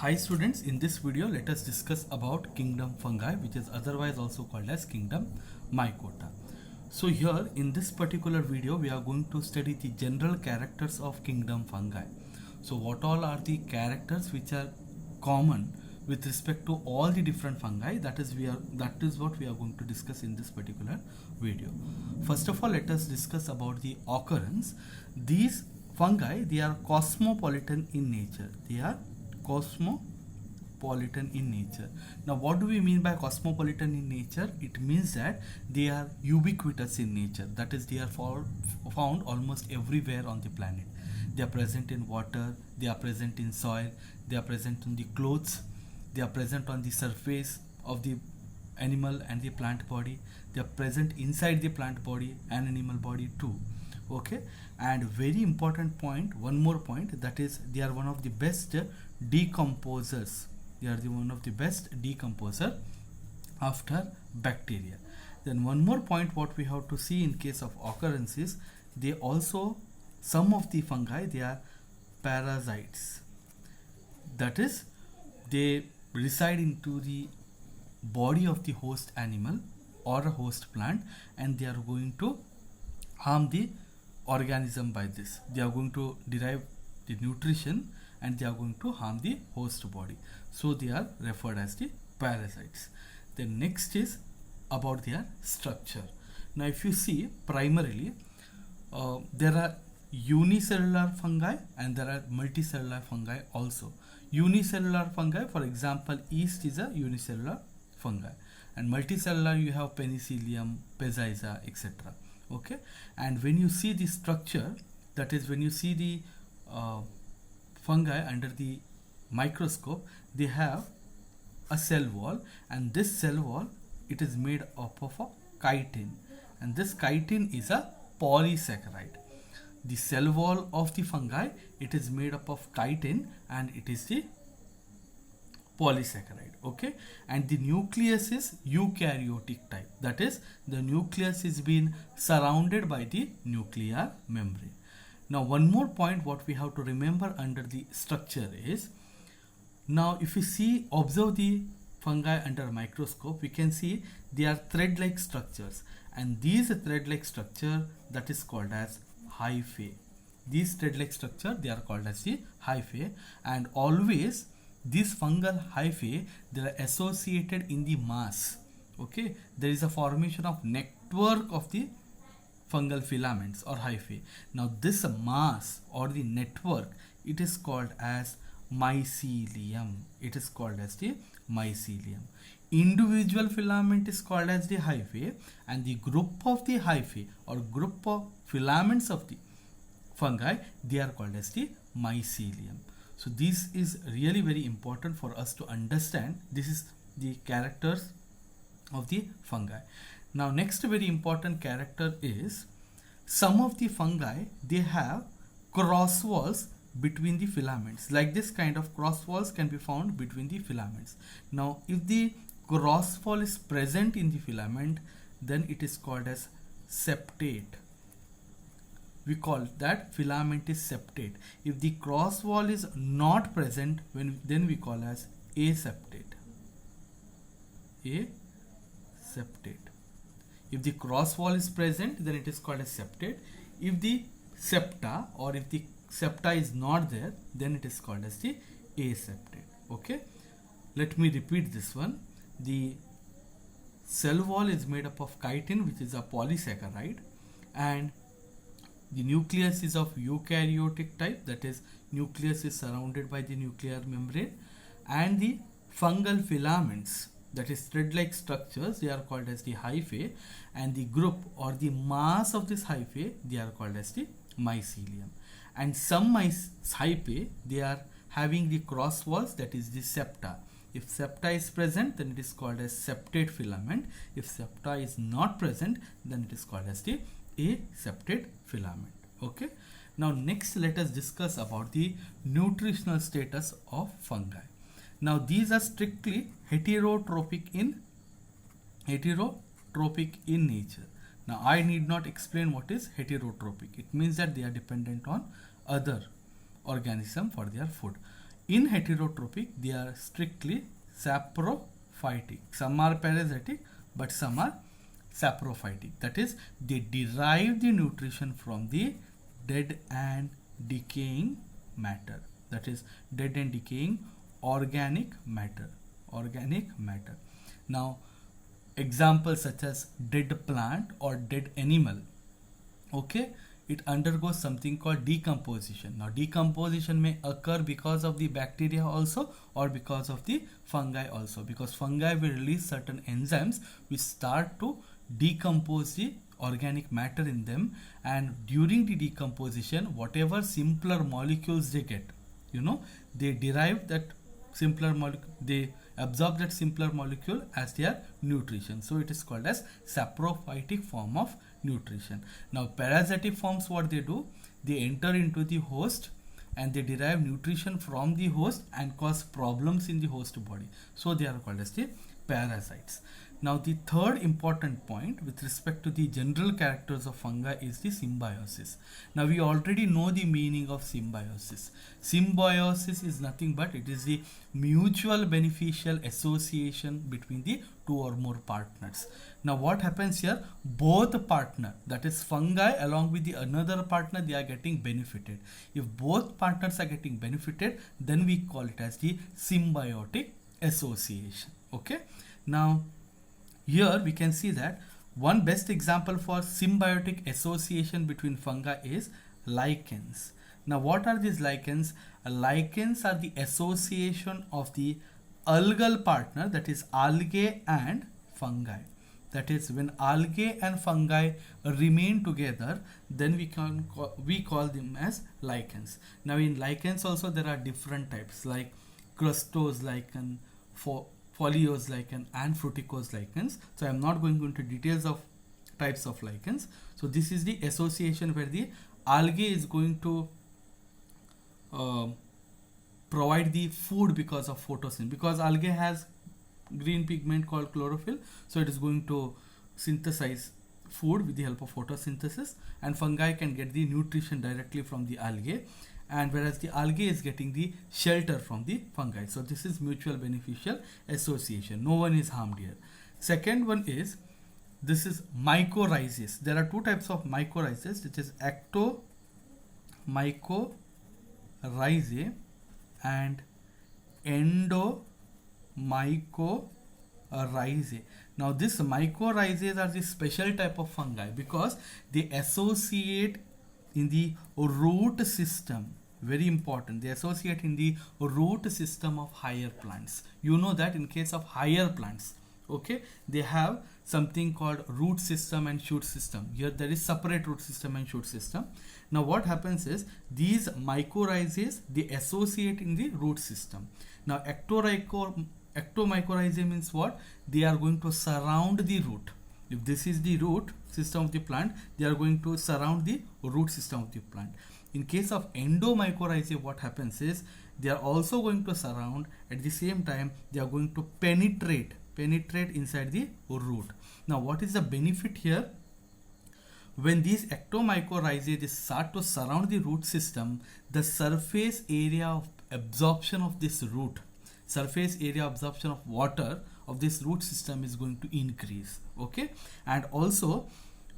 Hi students, in this video let us discuss about kingdom fungi, which is otherwise also called as kingdom mycota. So here in this particular video we are going to study the general characters of kingdom fungi. So what all are the characters which are common with respect to all the different fungi, that is what we are going to discuss in this particular video. First of all, let us discuss about the occurrence. These fungi, they are cosmopolitan in nature. They are cosmopolitan in nature. Now what do we mean by cosmopolitan in nature? It means that they are ubiquitous in nature, that is they are found almost everywhere on the planet. They are present in water, they are present in soil, they are present in the clothes, they are present on the surface of the animal and the plant body, they are present inside the plant body and animal body too. Okay, and very important point, one more point, that is they are one of the best decomposers. They are one of the best decomposer after bacteria. Then one more point what we have to see in case of occurrences, they also, some of the fungi, they are parasites, that is they reside into the body of the host animal or a host plant, and they are going to harm the organism. By this they are going to derive the nutrition and they are going to harm the host body, so they are referred as the parasites. The next is about their structure. Now if you see, primarily there are unicellular fungi and there are multicellular fungi also. Unicellular fungi, for example, yeast is a unicellular fungi, and multicellular you have penicillium, Peziza, etc. Okay, and when you see the structure, that is when you see the fungi under the microscope, they have a cell wall, and this cell wall, it is made up of a chitin, and this chitin is a polysaccharide. The cell wall of the fungi, it is made up of chitin and it is the polysaccharide. Okay, and the nucleus is eukaryotic type, that is the nucleus is being surrounded by the nuclear membrane. Now one more point what we have to remember under the structure is, now if you see, observe the fungi under microscope, we can see they are thread-like structures, and these thread-like structure, that is called as hyphae. These thread-like structure, they are called as the hyphae, and always these fungal hyphae, they are associated in the mass. Okay, there is a formation of network of the fungal filaments or hyphae. Now this mass or the network, it is called as mycelium. It is called as the mycelium. Individual filament is called as the hyphae, and the group of the hyphae or group of filaments of the fungi, they are called as the mycelium. So this is really very important for us to understand. This is the characters of the fungi. Now next very important character is, some of the fungi, they have cross walls between the filaments. Like this kind of cross walls can be found between the filaments. Now if the cross wall is present in the filament, then it is called as septate. We call that filament is septate. If the cross wall is not present, then we call as aseptate. Aseptate. If the cross wall is present, then it is called as septate. If the septa or if the septa is not there, then it is called as the aseptate. Okay, let me repeat this one. The cell wall is made up of chitin, which is a polysaccharide, and the nucleus is of eukaryotic type, that is nucleus is surrounded by the nuclear membrane, and the fungal filaments, that is thread-like structures, they are called as the hyphae, and the group or the mass of this hyphae, they are called as the mycelium. And some hyphae, they are having the cross walls, that is the septa. If septa is present, then it is called as septate filament. If septa is not present, then it is called as the aseptate filament. Okay, now next let us discuss about the nutritional status of fungi. Now these are strictly heterotrophic in nature. Now I need not explain what is heterotrophic. It means that they are dependent on other organism for their food. In heterotrophic, they are strictly saprophytic. Some are parasitic, but some are saprophytic. That is, they derive the nutrition from the dead and decaying matter. That is, dead and decaying organic matter. Organic matter. Now, examples such as dead plant or dead animal, okay, it undergoes something called decomposition. Now decomposition may occur because of the bacteria also, or because of the fungi also, because fungi will release certain enzymes which start to decompose the organic matter in them, and during the decomposition, whatever simpler molecules they get, they derive that simpler molecule, they absorb that simpler molecule as their nutrition. So it is called as saprophytic form of nutrition. Now parasitic forms, what they do, they enter into the host and they derive nutrition from the host and cause problems in the host body. So they are called as the parasites. Now the third important point with respect to the general characters of fungi is the symbiosis. Now we already know the meaning of symbiosis. Symbiosis is nothing but it is the mutual beneficial association between the two or more partners. Now what happens here? Both partner, that is fungi along with the another partner, they are getting benefited. If both partners are getting benefited, then we call it as the symbiotic association. Okay. Now here we can see that one best example for symbiotic association between fungi is lichens. Now what are these lichens? Lichens are the association of the algal partner, that is algae and fungi. That is, when algae and fungi remain together, then we call them as lichens. Now in lichens also there are different types like crustose lichen, foliose lichen and fruticose lichens. So I am not going into details of types of lichens. So this is the association where the algae is going to provide the food because of photosynthesis, because algae has green pigment called chlorophyll, so it is going to synthesize food with the help of photosynthesis, and fungi can get the nutrition directly from the algae, and whereas the algae is getting the shelter from the fungi. So this is mutual beneficial association. No one is harmed here. Second one is, this is mycorrhizas. There are two types of mycorrhizas, which is ectomycorrhizae and endomycorrhizae. Now this mycorrhizae are the special type of fungi because they associate in the root system. Very important, they associate in the root system of higher plants. You know that in case of higher plants, okay, they have something called root system and shoot system. Here there is separate root system and shoot system. Now what happens is, these mycorrhizae, they associate in the root system. Now ectomycorrhizae means what? They are going to surround the root. If this is the root system of the plant, they are going to surround the root system of the plant. In case of endomycorrhizae, what happens is, they are also going to surround, at the same time they are going to penetrate inside the root. Now what is the benefit here? When these ectomycorrhizae, they start to surround the root system, the surface area of absorption of this root, surface area absorption of water of this root system is going to increase. Okay, and also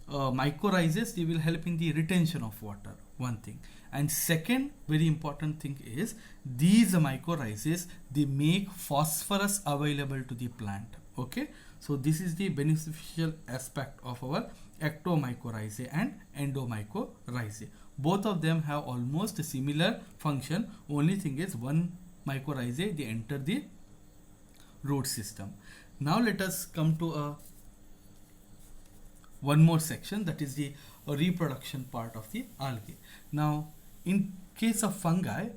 mycorrhizae, they will help in the retention of water, one thing. And second very important thing is, these mycorrhizae, they make phosphorus available to the plant. Okay, so this is the beneficial aspect of our ectomycorrhizae and endomycorrhizae. Both of them have almost a similar function, only thing is one mycorrhizae, they enter the root system. Now let us come to one more section, that is the reproduction part of the algae. Now in case of fungi,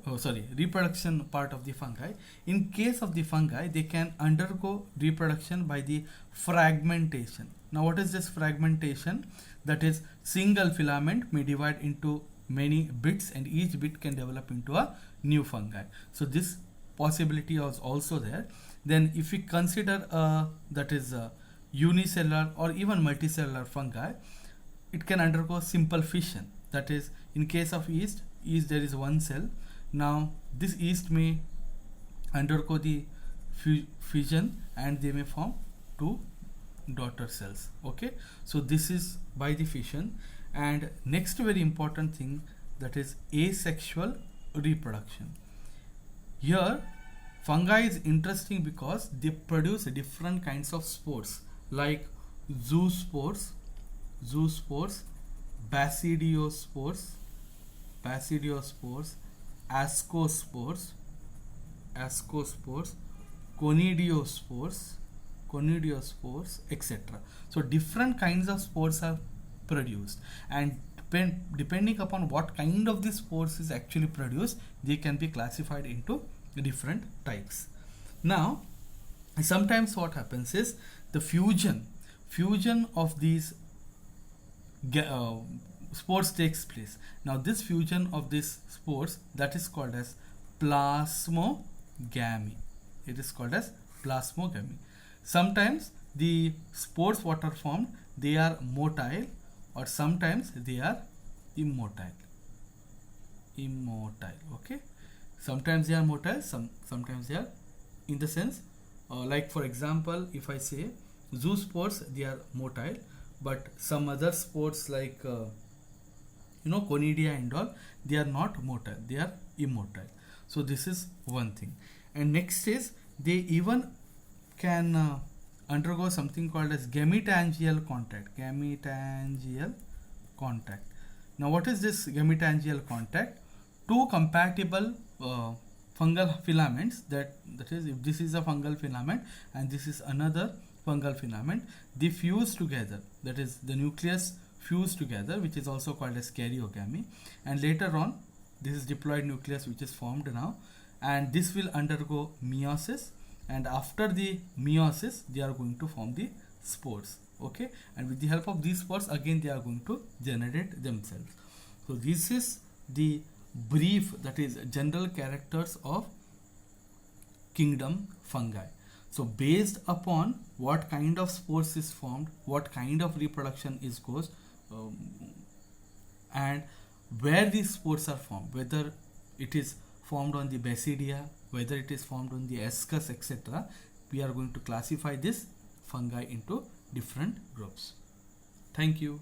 reproduction part of the fungi, in case of the fungi, they can undergo reproduction by the fragmentation. Now what is this fragmentation? That is, single filament may divide into many bits and each bit can develop into a new fungi. So this possibility is also there. Then if we consider that is unicellular or even multicellular fungi, it can undergo simple fission. That is, in case of yeast there is one cell. Now this yeast may undergo the fission and they may form two daughter cells. Okay, so this is by the fission. And next very important thing, that is asexual reproduction. Here fungi is interesting because they produce different kinds of spores like zoospores, basidiospores, ascospores, conidiospores, etc. So different kinds of spores are produced, and depending upon what kind of the spores is actually produced, they can be classified into different types. Now, sometimes what happens is the fusion of these spores takes place. Now this fusion of these spores, that is called as plasmogamy. It is called as plasmogamy. Sometimes the spores what are formed, they are motile, or sometimes they are immotile. Okay, sometimes they are motile, sometimes they are, in the sense, like for example, if I say zoospores, they are motile, but some other spores like conidia and all, they are not motile, they are immotile. So this is one thing. And next is they even can undergo something called as gametangial contact. Now what is this gametangial contact? Two compatible fungal filaments, that is, if this is a fungal filament and this is another fungal filament, they fuse together, that is the nucleus fuse together, which is also called as karyogamy, and later on this is diploid nucleus which is formed now, and this will undergo meiosis, and after the meiosis they are going to form the spores. Okay, and with the help of these spores again they are going to generate themselves. So this is the brief, that is general characters of kingdom fungi. So based upon what kind of spores is formed, what kind of reproduction is goes, and where these spores are formed, whether it is formed on the basidia, whether it is formed on the ascus, etc., we are going to classify this fungi into different groups. Thank you.